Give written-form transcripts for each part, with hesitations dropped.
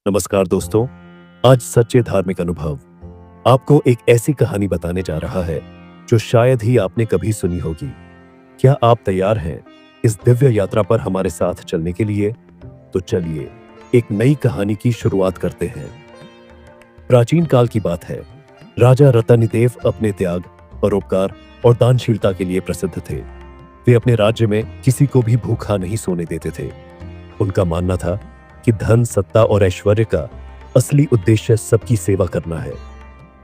नमस्कार दोस्तों। आज सच्चे धार्मिक अनुभव आपको एक ऐसी कहानी बताने जा रहा है जो शायद ही आपने कभी सुनी होगी। क्या आप तैयार हैं इस दिव्य यात्रा पर हमारे साथ चलने के लिए? तो चलिए एक नई कहानी की शुरुआत करते हैं। प्राचीन काल की बात है। राजा रतनिदेव अपने त्याग, परोपकार और दानशीलता के लिए प्रसिद्ध थे। वे अपने राज्य में किसी को भी भूखा नहीं सोने देते थे। उनका मानना था कि धन, सत्ता और ऐश्वर्य का असली उद्देश्य सबकी सेवा करना है।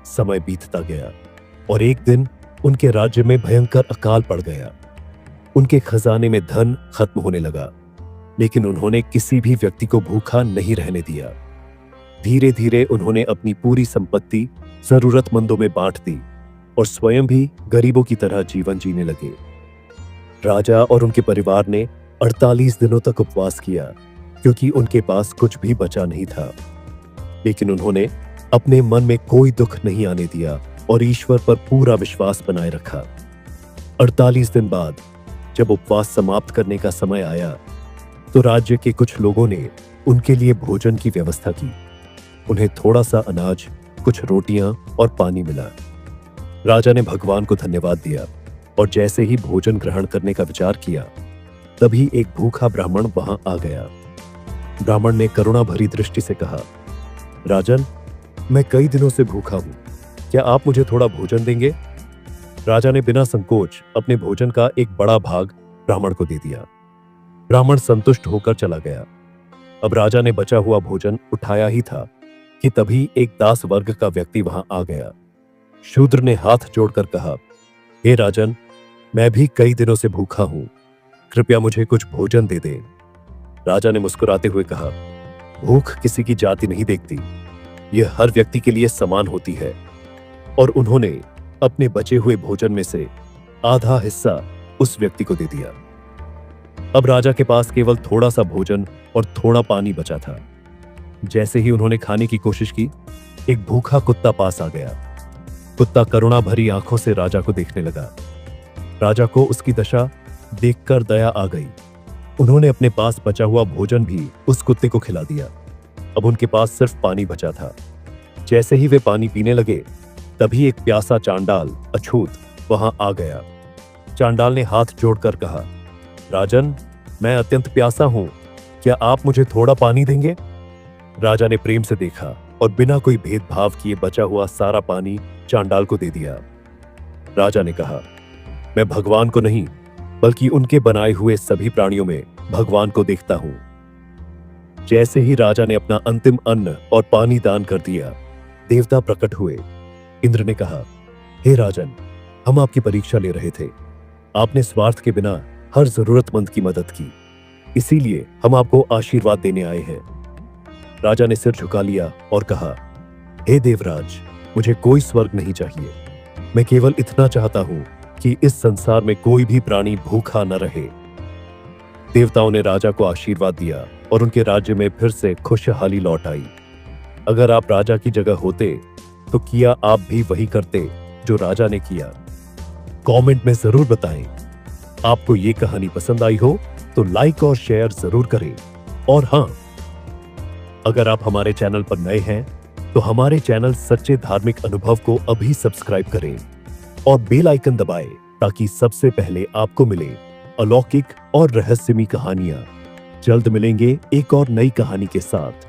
समय बीतता गया और एक दिन उनके राज्य में भयंकर अकाल पड़ गया। उनके खजाने में धन खत्म होने लगा, लेकिन उन्होंने किसी भी व्यक्ति को भूखा नहीं रहने दिया। धीरे धीरे उन्होंने अपनी पूरी संपत्ति जरूरतमंदों में बांट दी और स्वयं भी गरीबों की तरह जीवन जीने लगे। राजा और उनके परिवार ने 48 दिनों तक उपवास किया, क्योंकि उनके पास कुछ भी बचा नहीं था। लेकिन उन्होंने अपने मन में कोई दुख नहीं आने दिया और ईश्वर पर पूरा विश्वास बनाए रखा। 48 दिन बाद जब उपवास समाप्त करने का समय आया, तो राज्य के कुछ लोगों ने उनके लिए भोजन की व्यवस्था की। उन्हें थोड़ा सा अनाज, कुछ रोटियां और पानी मिला। राजा ने भगवान को धन्यवाद दिया और जैसे ही भोजन ग्रहण करने का विचार किया, तभी एक भूखा ब्राह्मण वहां आ गया। ब्राह्मण ने करुणा भरी दृष्टि से कहा, राजन, मैं कई दिनों से भूखा हूं, क्या आप मुझे थोड़ा भोजन देंगे? राजा ने बिना संकोच अपने भोजन का एक बड़ा भाग ब्राह्मण को दे दिया। ब्राह्मण संतुष्ट होकर चला गया। अब राजा ने बचा हुआ भोजन उठाया ही था कि तभी एक दास वर्ग का व्यक्ति वहां आ गया। शूद्र ने हाथ जोड़कर कहा, हे राजन, मैं भी कई दिनों से भूखा हूं, कृपया मुझे कुछ भोजन दे दे। राजा ने मुस्कुराते हुए कहा, भूख किसी की जाति नहीं देखती, यह हर व्यक्ति के लिए समान होती है। और उन्होंने अपने बचे हुए भोजन में से आधा हिस्सा उस व्यक्ति को दे दिया। अब राजा के पास केवल थोड़ा सा भोजन और थोड़ा पानी बचा था। जैसे ही उन्होंने खाने की कोशिश की, एक भूखा कुत्ता पास आ गया। कुत्ता करुणा भरी आंखों से राजा को देखने लगा। राजा को उसकी दशा देखकर दया आ गई। उन्होंने अपने पास बचा हुआ भोजन भी उस कुत्ते को खिला दिया। अब उनके पास सिर्फ पानी बचा था। जैसे ही वे पानी पीने लगे, तभी एक प्यासा चांडाल अछूत वहां आ गया। चांडाल ने हाथ जोड़कर कहा, राजन, मैं अत्यंत प्यासा हूं, क्या आप मुझे थोड़ा पानी देंगे? राजा ने प्रेम से देखा और बिना कोई भेदभाव किए बचा हुआ सारा पानी चांडाल को दे दिया। राजा ने कहा, मैं भगवान को नहीं, बल्कि उनके बनाए हुए सभी प्राणियों में भगवान को देखता हूं। जैसे ही राजा ने अपना अंतिम अन्न और पानी दान कर दिया, देवता प्रकट हुए। इंद्र ने कहा, हे राजन, हम आपकी परीक्षा ले रहे थे। आपने स्वार्थ के बिना हर जरूरतमंद की मदद की, इसीलिए हम आपको आशीर्वाद देने आए हैं। राजा ने सिर झुका लिया और कहा, हे देवराज, मुझे कोई स्वर्ग नहीं चाहिए, मैं केवल इतना चाहता हूं कि इस संसार में कोई भी प्राणी भूखा न रहे। देवताओं ने राजा को आशीर्वाद दिया और उनके राज्य में फिर से खुशहाली लौट आई। अगर आप राजा की जगह होते तो किया आप भी वही करते जो राजा ने किया? कमेंट में जरूर बताएं। आपको ये कहानी पसंद आई हो तो लाइक और शेयर जरूर करें। और हां, अगर आप हमारे चैनल पर नए हैं तो हमारे चैनल सच्चे धार्मिक अनुभव को अभी सब्सक्राइब करें और बेल आइकन दबाएं, ताकि सबसे पहले आपको मिले अलौकिक और रहस्यमयी कहानियां। जल्द मिलेंगे एक और नई कहानी के साथ।